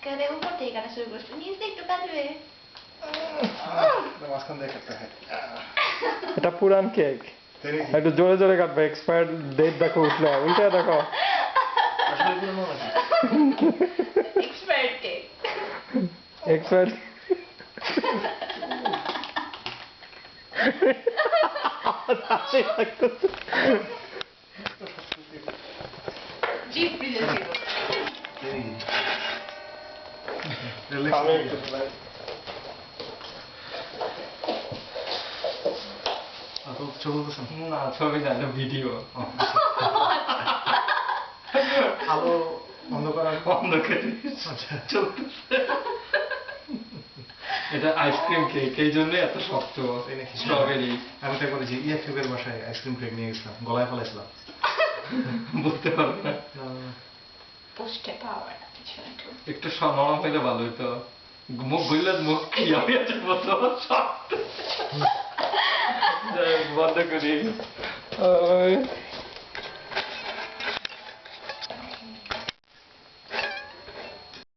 একেবারে উপর থেকে কাটা শুরু করছো, নিচে একটু কাটবে। মাঝখান দিয়ে কাটতে হয়। এটা পুরান কেক, একটু জোরে জোরে কাটবে, এক্সপায়ার ডেট দেখো, উল্টে দেখো। আসলে পুরনো নাকি? Expired cake. এক্সপায়ার জিপ ফ্রিজে ছিল। না, ছবি না, ভিডিও। আলো অন্ধকার চলতেছে। এটা আইসক্রিম কেক, এই জন্য এত শক্ত। স্ট্রবেরি আমি তাই করেছি, ইএফএফের বাসায় আইসক্রিম কেক নিয়ে গেছিলাম, গলায় ফেলাইছিলাম। বলতে পারবে না, পোস্টে পাওয়ার একটু নরম হইলে ভালো হইতো। মুখ গুললে মুখ কি হয়ে যাবো তো শক্ত। বন্ধ করি।